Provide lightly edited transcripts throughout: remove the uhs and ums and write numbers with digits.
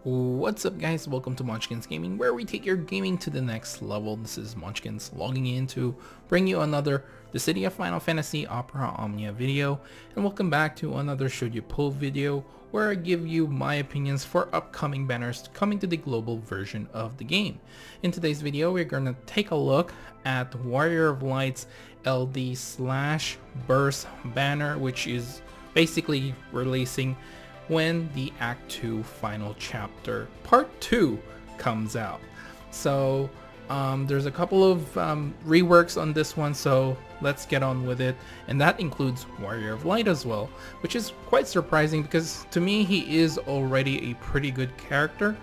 What's up guys, welcome to Monchkinz Gaming, where we take your gaming to the next level. This is Monchkinz logging in to bring you another Dissidia Final Fantasy Opera Omnia video, and welcome back to another Should You Pull video, where I give you my opinions for upcoming banners coming to the global version of the game. In today's video, we're going to take a look at Warrior of Light's LD/Burst banner, which is basically releasing when the Act 2 final chapter part 2 comes out. So there's a couple of reworks on this one, so let's get on with it, and that includes Warrior of Light as well, which is quite surprising because to me he is already a pretty good character,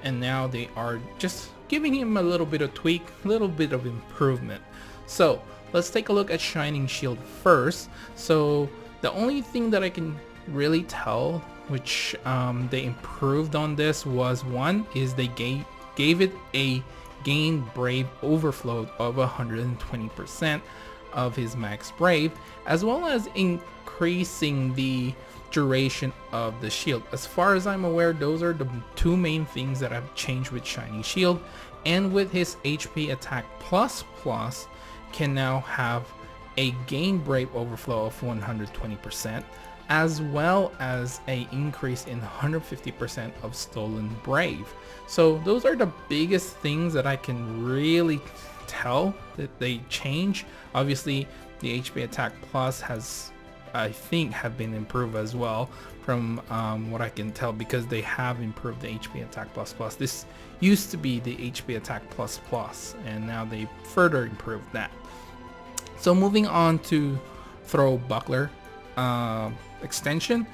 and now they are just giving him a little bit of tweak, a little bit of improvement. So let's take a look at Shining Shield first. So the only thing that I can really tell which they improved on this was, one is they gave it a gain brave overflow of 120% of his max brave, as well as increasing the duration of the shield. As far as I'm aware, those are the two main things that have changed with Shining Shield, and with his HP attack plus can now have a gain brave overflow of 120%, as well as a increase in 150% of stolen brave. So those are the biggest things that I can really tell that they change. Obviously the HP attack plus has, I think, have been improved as well from what I can tell, because they have improved the HP attack plus. This used to be the HP attack plus, and now they further improved that. So moving on to Throw Buckler extension,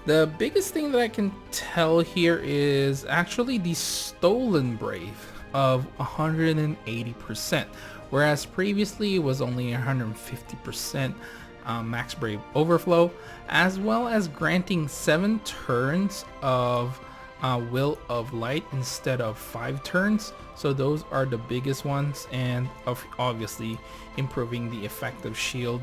the biggest thing that I can tell here is actually the stolen brave of 180%, whereas previously it was only 150% max brave overflow, as well as granting 7 turns of Will of Light instead of 5 turns. So those are the biggest ones, and obviously improving the effective shield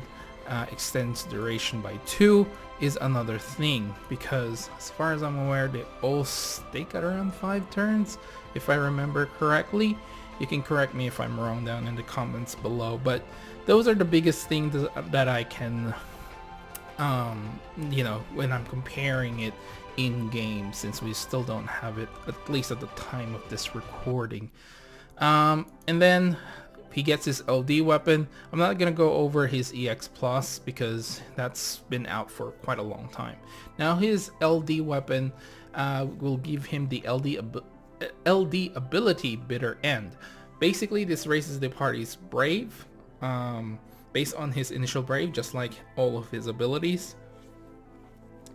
extends duration by 2 is another thing, because as far as I'm aware they all stake at around 5 turns if I remember correctly. You can correct me if I'm wrong down in the comments below, but those are the biggest things that I can you know, when I'm comparing it in game, since we still don't have it, at least at the time of this recording. And then he gets his LD weapon. I'm not going to go over his EX Plus because that's been out for quite a long time. Now his LD weapon will give him the LD ability Bitter End. Basically this raises the party's brave based on his initial brave, just like all of his abilities.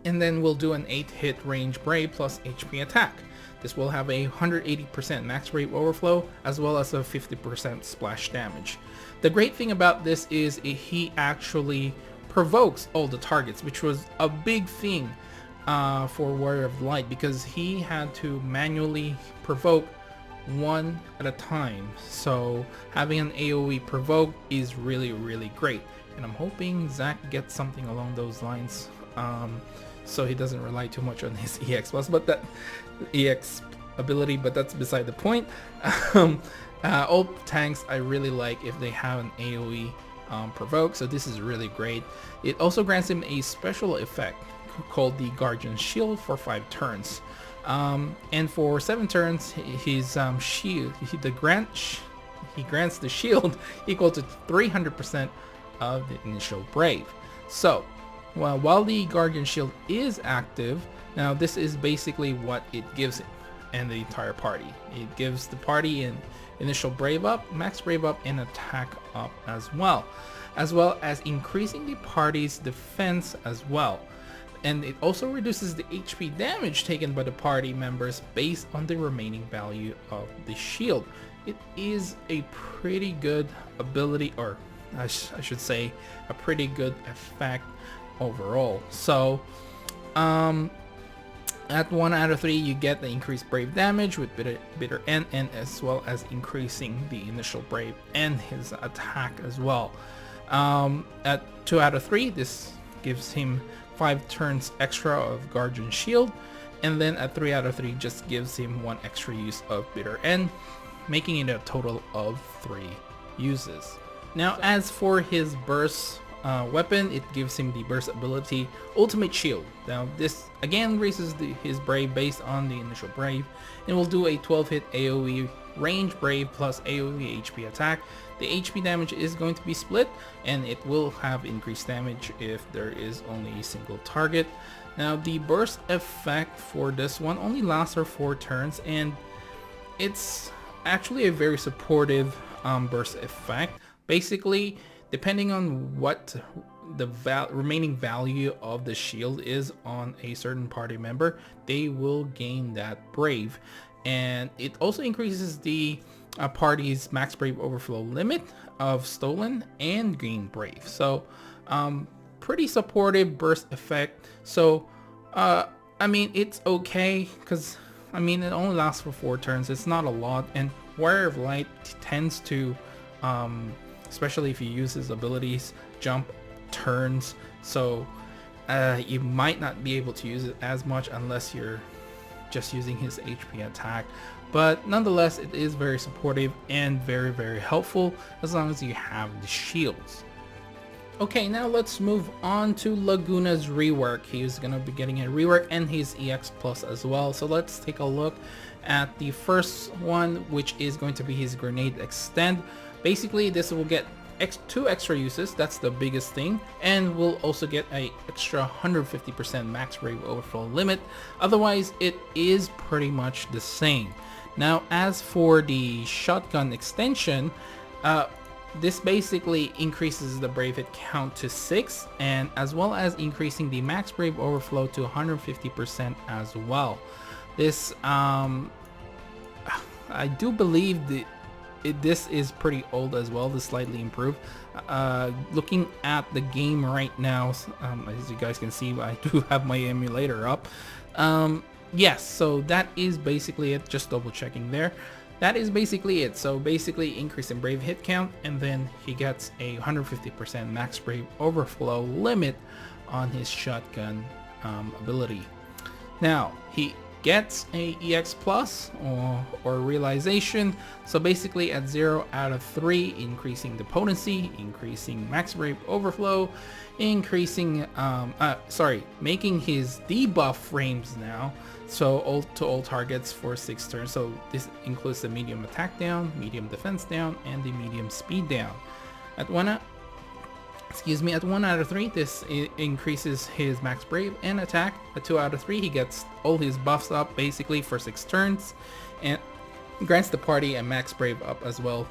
And then we'll do an 8 hit range brave plus HP attack. This will have a 180% max brave overflow, as well as a 50% splash damage. The great thing about this is he actually provokes all the targets, which was a big thing for Warrior of Light, because he had to manually provoke one at a time. So having an AoE provoke is really great, and I'm hoping Zach gets something along those lines, so he doesn't rely too much on his EX plus, but that EX ability, but that's beside the point. All tanks I really like if they have an AoE provoke, so this is really great. It also grants him a special effect called the Guardian Shield for 5 turns, and for 7 turns his shield, he grants the shield equal to 300% of the initial brave. So while the Guardian Shield is active, now this is basically what it gives him and the entire party. It gives the party an initial brave up, max brave up, and attack up, as well as increasing the party's defense as well. And it also reduces the HP damage taken by the party members based on the remaining value of the shield. It is a pretty good ability, or I should say a pretty good effect overall. So at 1 out of 3 you get the increased brave damage with bitter end, and as well as increasing the initial brave and his attack as well. At 2 out of 3 this gives him 5 turns extra of Guardian Shield, and then at 3 out of 3 just gives him 1 extra use of Bitter End, making it a total of 3 uses. Now as for his burst weapon, it gives him the burst ability Ultimate Shield. Now this again raises his brave based on the initial brave, and will do a 12 hit AoE range brave plus AoE HP attack. The HP damage is going to be split, and it will have increased damage if there is only a single target. Now the burst effect for this one only lasts for 4 turns, and it's actually a very supportive burst effect. Basically, depending on what the remaining value of the shield is on a certain party member, they will gain that brave. And it also increases the party's max brave overflow limit of stolen and gain brave. So pretty supportive burst effect. So I mean, it's okay, because I mean it only lasts for 4 turns. It's not a lot, and Warrior of Light tends to especially if you use his abilities, jump turns, so you might not be able to use it as much unless you're just using his HP attack. But nonetheless, it is very supportive and very helpful as long as you have the shields. Okay, now let's move on to Laguna's rework. He's gonna be getting a rework and his EX Plus as well. So let's take a look at the first one, which is going to be his Grenade Extend. Basically, this will get 2 extra uses, that's the biggest thing, and we'll also get a extra 150% max brave overflow limit. Otherwise, it is pretty much the same. Now, as for the shotgun extension, this basically increases the brave hit count to 6, and as well as increasing the max brave overflow to 150% as well. This I do believe this is pretty old as well. This slightly improved. Looking at the game right now, as you guys can see, I do have my emulator up. Yes, so that is basically it. Just double checking there. That is basically it. So basically increase in brave hit count, and then he gets a 150% max brave overflow limit on his shotgun ability. Now he gets a EX Plus or realization. So basically at 0 out of 3, increasing the potency, increasing max brave overflow, increasing making his debuff frames now, so all targets for 6 turns. So this includes the medium attack down, medium defense down, and the medium speed down. At 1 out of 3, this increases his max brave and attack. At 2 out of 3, he gets all his buffs up basically for 6 turns, and grants the party a max brave up as well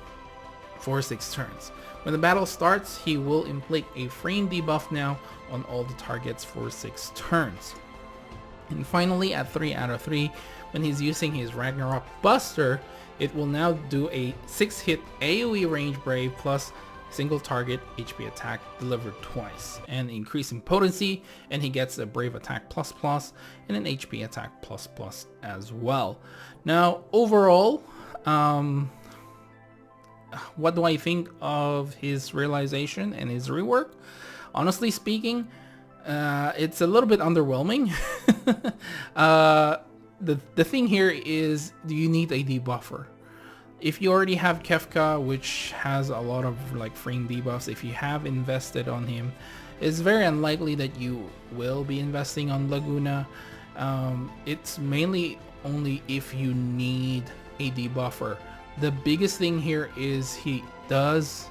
for 6 turns. When the battle starts, he will inflict a frame debuff now on all the targets for 6 turns. And finally, at 3 out of 3, when he's using his Ragnarok Buster, it will now do a 6-hit AoE range brave plus single target HP attack delivered twice, and increasing potency, and he gets a brave attack plus plus and an HP attack plus plus as well. Now overall, what do I think of his realization and his rework? Honestly speaking, it's a little bit underwhelming. The thing here is, do you need a debuffer? If you already have Kefka, which has a lot of like frame debuffs, if you have invested on him, it's very unlikely that you will be investing on Laguna. It's mainly only if you need a debuffer. The biggest thing here is he does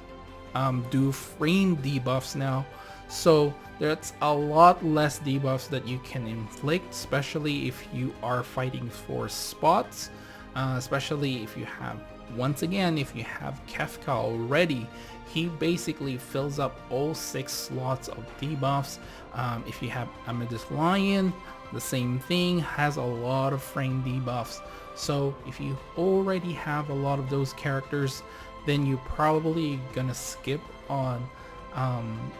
do frame debuffs now, so there's a lot less debuffs that you can inflict, especially if you are fighting for spots, especially if you have, once again, if you have Kefka already, he basically fills up all 6 slots of debuffs. If you have Amethyst Lion, the same thing, has a lot of frame debuffs. So if you already have a lot of those characters, then you're probably gonna skip on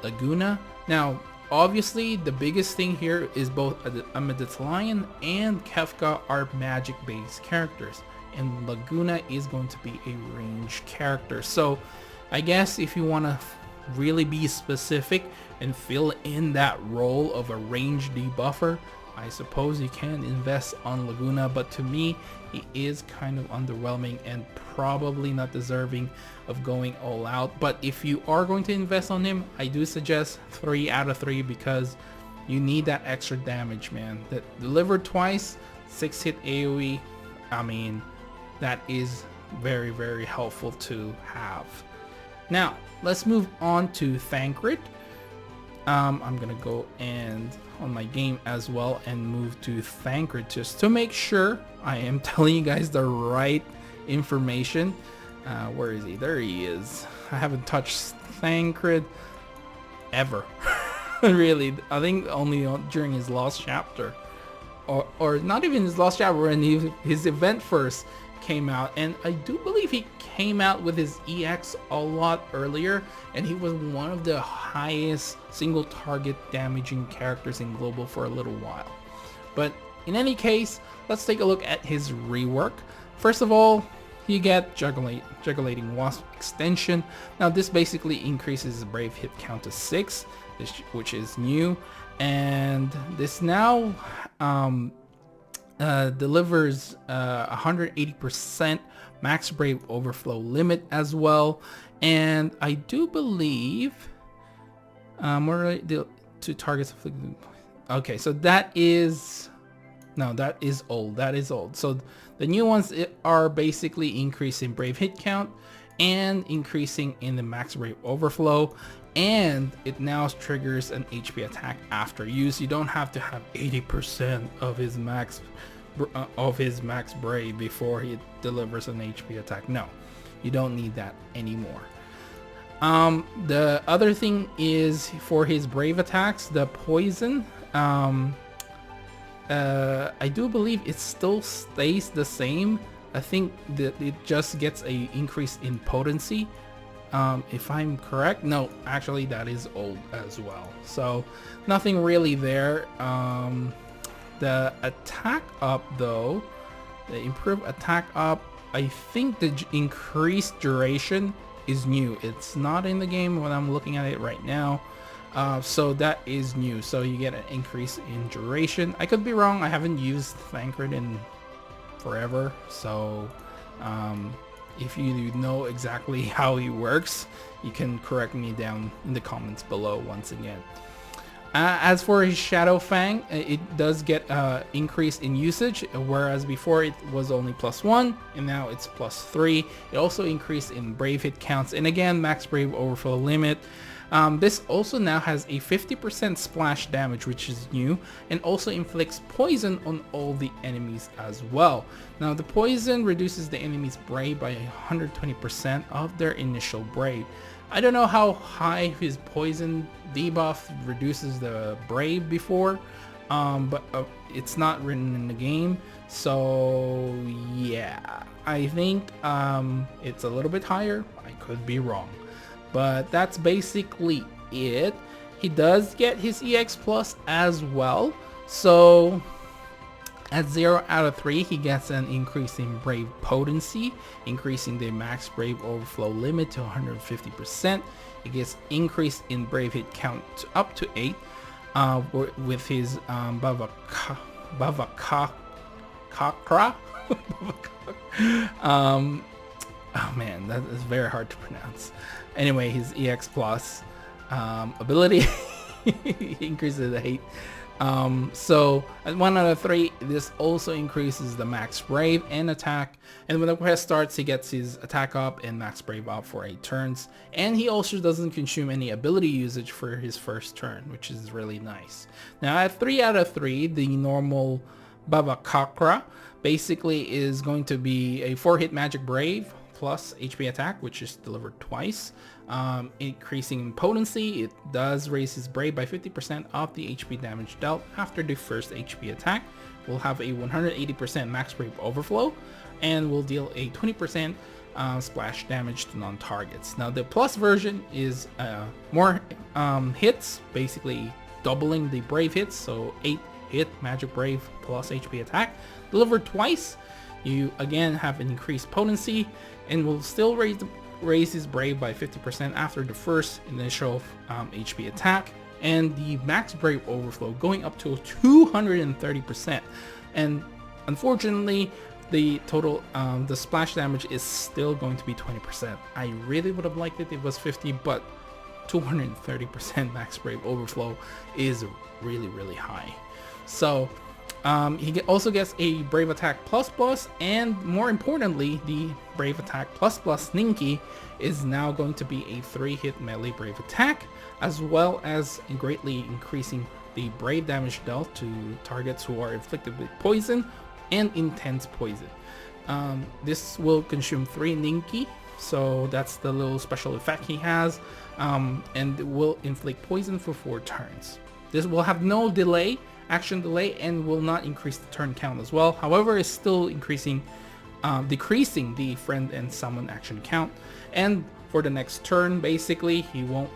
Laguna. Now obviously the biggest thing here is both Amethyst Lion and Kefka are magic based characters, and Laguna is going to be a range character. So I guess if you want to really be specific and fill in that role of a range debuffer, I suppose you can invest on Laguna, but to me, he is kind of underwhelming and probably not deserving of going all out. But if you are going to invest on him, I do suggest 3 out of 3 because you need that extra damage, man. That delivered twice, 6-hit AoE, I mean, that is very, very helpful to have. Now, let's move on to Thancred. I'm gonna go and on my game as well and move to Thancred just to make sure I am telling you guys the right information. Where is he? There he is. I haven't touched Thancred ever. Really, I think only during his last chapter, or not even his last chapter, when his event first came out, and I do believe he came out with his EX a lot earlier, and he was one of the highest single target damaging characters in global for a little while. But in any case, let's take a look at his rework. First of all, you get Juggulating Wasp extension. Now this basically increases the brave hit count to 6, which is new, and this now delivers 180% max brave overflow limit as well. And I do believe more to targets afflicted. Okay, so that is old. That is old. So the new ones are basically increasing brave hit count and increasing in the max brave overflow, and it now triggers an HP attack after use. You don't have to have 80% of his max brave before he delivers an HP attack. No, you don't need that anymore. The other thing is for his brave attacks, the poison. I do believe it still stays the same. I think that it just gets a increase in potency. If I'm correct. No, actually that is old as well. So nothing really there. The attack up though, the improved attack up, I think the increased duration is new. It's not in the game when I'm looking at it right now. So that is new. So you get an increase in duration. I could be wrong. I haven't used Thancred in forever. So if you know exactly how he works, you can correct me down in the comments below once again. As for his Shadow Fang, it does get increase in usage, whereas before it was only +1 and now it's +3. It also increased in brave hit counts and again max brave overflow limit. This also now has a 50% splash damage, which is new, and also inflicts poison on all the enemies as well. Now the poison reduces the enemy's brave by 120% of their initial brave. I don't know how high his poison debuff reduces the brave before, but it's not written in the game, so yeah, I think it's a little bit higher. I could be wrong, but that's basically it. He does get his EX Plus as well, so at 0 out of 3 he gets an increase in brave potency, increasing the max brave overflow limit to 150%. It gets increased in brave hit count to up to 8 with his Bavakakra. Oh man, that is very hard to pronounce. Anyway, his EX Plus ability increases the hate. So at 1 out of 3, this also increases the max brave and attack, and when the quest starts he gets his attack up and max brave up for 8 turns, and he also doesn't consume any ability usage for his first turn, which is really nice. Now at 3 out of 3, the normal Bavakakra basically is going to be a 4-hit magic brave plus HP attack, which is delivered twice. Increasing in potency, it does raise his brave by 50% of the HP damage dealt after the first HP attack. Will have a 180% max brave overflow and will deal a 20% splash damage to non-targets. Now the plus version is more hits, basically doubling the brave hits, so 8-hit magic brave plus HP attack delivered twice. You again have an increased potency and will still raise his brave by 50% after the first initial HP attack. and the max brave overflow going up to 230%. And unfortunately, the total the splash damage is still going to be 20%. I really would have liked it if it was 50, but 230% max brave overflow is really high. So he also gets a brave attack plus, and more importantly, the brave attack plus Ninki is now going to be a 3-hit melee brave attack, as well as greatly increasing the brave damage dealt to targets who are inflicted with poison and intense poison. This will consume 3 Ninki, so that's the little special effect he has, and it will inflict poison for 4 turns. This will have no delay, action delay, and will not increase the turn count as well. However, it's still decreasing the friend and summon action count. And for the next turn, basically, he won't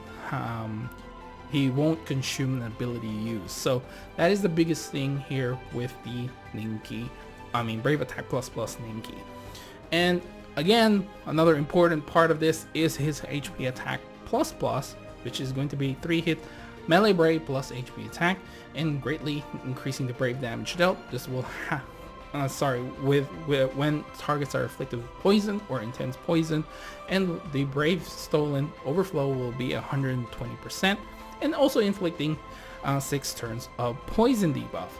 consume an ability use. So that is the biggest thing here with the Ninki. I mean, brave attack plus Ninki. And again, another important part of this is his HP attack plus, which is going to be 3-hit melee brave plus HP attack, and greatly increasing the brave damage dealt. This will have with when targets are afflicted with poison or intense poison, and the brave stolen overflow will be 120%, and also inflicting 6 turns of poison debuff.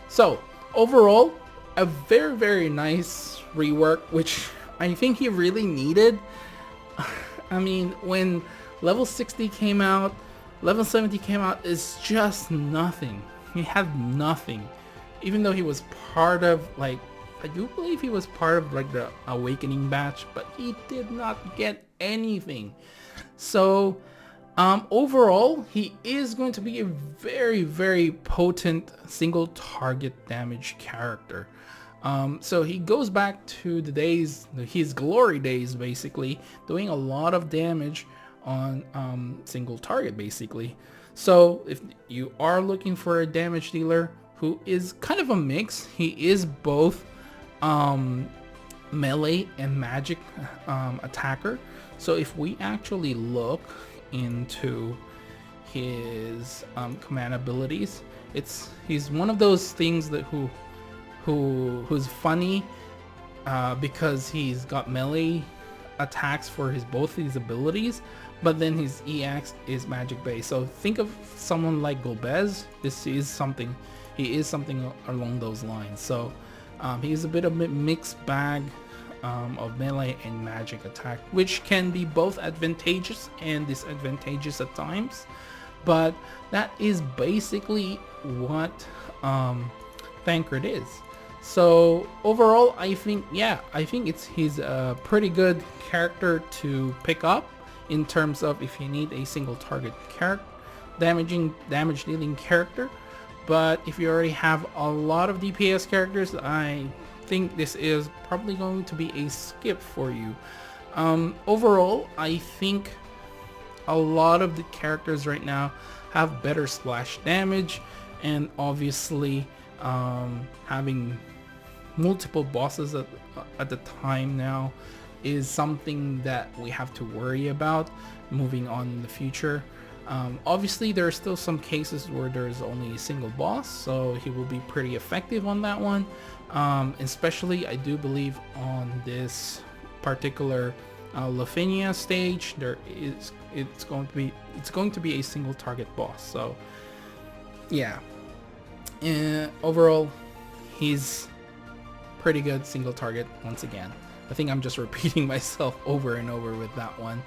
So overall, a very nice rework, which I think he really needed. I mean, when level 60 came out, level 70 came out, is just nothing. He had nothing. Even though he was part of, like, I do believe he was part of like the Awakening batch, but he did not get anything. So overall, he is going to be a very potent single target damage character. So he goes back to the days, his glory days, basically, doing a lot of damage on single target, basically. So if you are looking for a damage dealer who is kind of a mix, he is both melee and magic attacker. So if we actually look into his command abilities, he's one of those things that who's funny because he's got melee attacks for both his abilities, but then his EX is magic based. So think of someone like Golbez. He is something along those lines. So he's a bit of a mixed bag of melee and magic attack, which can be both advantageous and disadvantageous at times. But that is basically what Thancred is. So overall, I think he's a pretty good character to pick up in terms of if you need a single target damage dealing character. But if you already have a lot of DPS characters, I think this is probably going to be a skip for you. Overall, I think a lot of the characters right now have better splash damage, and obviously having multiple bosses at the time now is something that we have to worry about moving on in the future. Obviously there are still some cases where there's only a single boss, so he will be pretty effective on that one. Especially I do believe on this particular Lafinia stage, it's going to be a single target boss. So yeah, overall he's pretty good single target. Once again, I think I'm just repeating myself over and over with that one.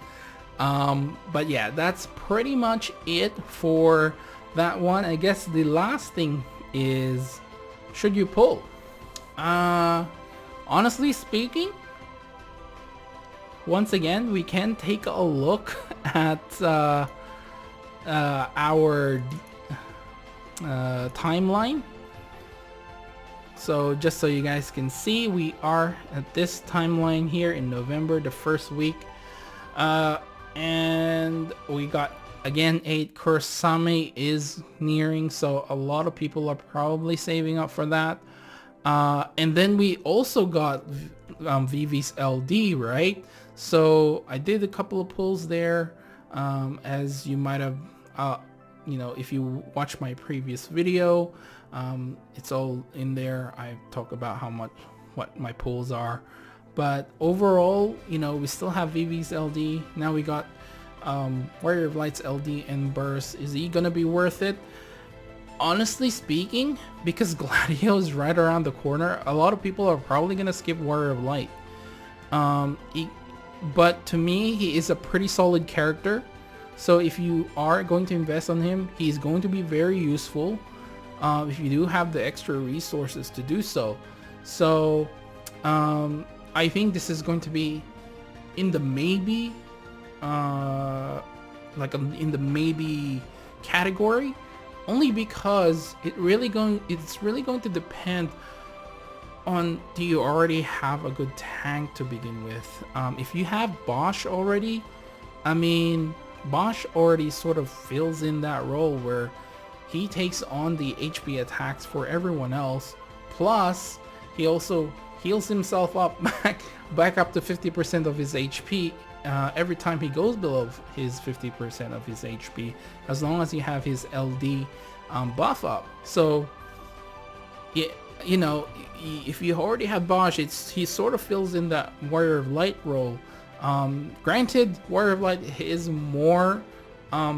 But yeah, that's pretty much it for that one. I guess the last thing is, should you pull? Honestly speaking, once again, we can take a look at our timeline. So just so you guys can see, we are at this timeline here in November, the first week. And we got, again, 8 Kurosame is nearing, so a lot of people are probably saving up for that. And then we also got VV's LD, right? So I did a couple of pulls there, as you might have you know, if you watch my previous video, it's all in there. I talk about what my pulls are. But overall, you know, we still have Vivi's LD. Now we got Warrior of Light's LD and Burst. Is he gonna be worth it? Honestly speaking, because Gladio is right around the corner, a lot of people are probably gonna skip Warrior of Light. But to me, he is a pretty solid character. So if you are going to invest on him, he's going to be very useful if you do have the extra resources to do so. So I think this is going to be in the maybe, in the maybe category, only because it's really going to depend on, do you already have a good tank to begin with? If you have Bosch already, I mean, Bosch already sort of fills in that role where he takes on the HP attacks for everyone else, plus he also heals himself up back up to 50% of his HP every time he goes below his 50% of his HP, as long as you have his LD buff up. So yeah, you know, if you already have Bosch, he sort of fills in that Warrior of Light role. Granted, Warrior of Light is more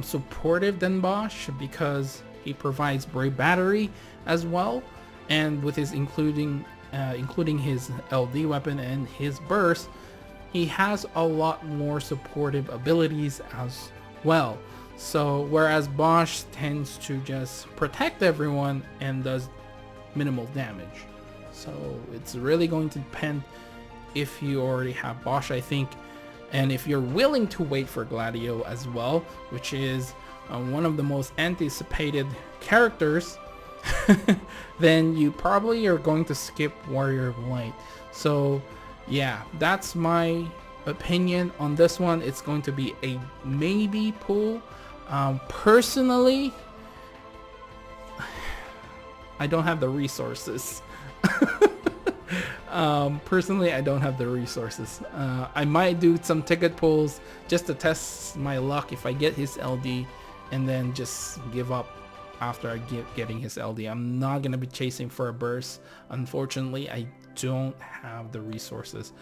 supportive than Bosch because he provides Brave Battery as well, and with his including his LD weapon and his burst, he has a lot more supportive abilities as well. So whereas Bosch tends to just protect everyone and does minimal damage. So it's really going to depend if you already have Bosch, I think, and if you're willing to wait for Gladio as well, which is one of the most anticipated characters, then you probably are going to skip Warrior of Light. So yeah, that's my opinion on this one. It's going to be a maybe pull. Personally, I don't have the resources. Personally, I don't have the resources. I might do some ticket pulls just to test my luck if I get his LD, and then just give up after I getting his LD. I'm not gonna be chasing for a burst. Unfortunately, I don't have the resources.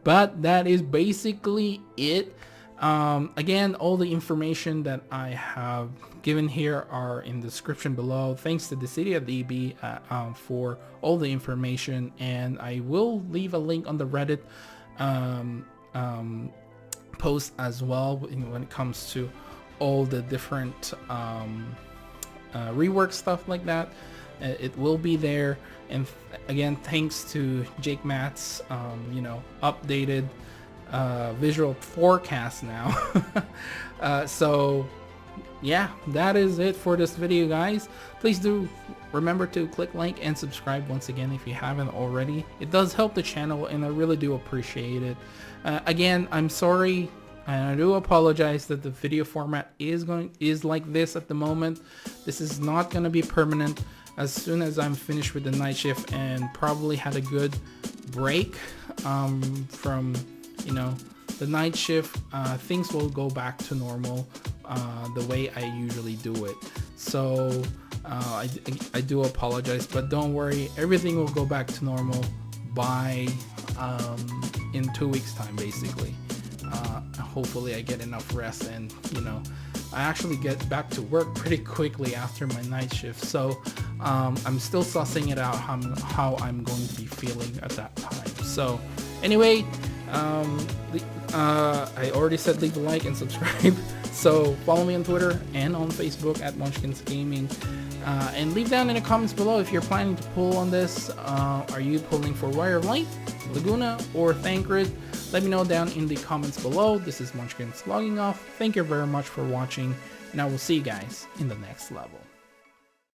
But that is basically it. Again, all the information that I have given here are in the description below. Thanks to Dissidia DB for all the information, and I will leave a link on the Reddit post as well when it comes to all the different rework stuff like that. It will be there. And again, thanks to Jake Matt's you know, updated visual forecast now. So yeah, that is it for this video, guys. Please do remember to click like and subscribe once again if you haven't already. It does help the channel, and I really do appreciate it. Again, I'm sorry and I do apologize that the video format is like this at the moment. This is not going to be permanent. As soon as I'm finished with the night shift and probably had a good break from, you know, the night shift, things will go back to normal the way I usually do it. So I do apologize, but don't worry, everything will go back to normal by in 2 weeks time, basically. Hopefully I get enough rest, and you know, I actually get back to work pretty quickly after my night shift. So I'm still sussing it out how I'm going to be feeling at that time. So anyway, I already said leave a like and subscribe. So follow me on Twitter and on Facebook at Monchkinz Gaming, and leave down in the comments below if you're planning to pull on this. Are you pulling for Warrior of Light, Laguna, or Thancred? Let me know down in the comments below. This is Monchkinz logging off. Thank you very much for watching, and I will see you guys in the next level.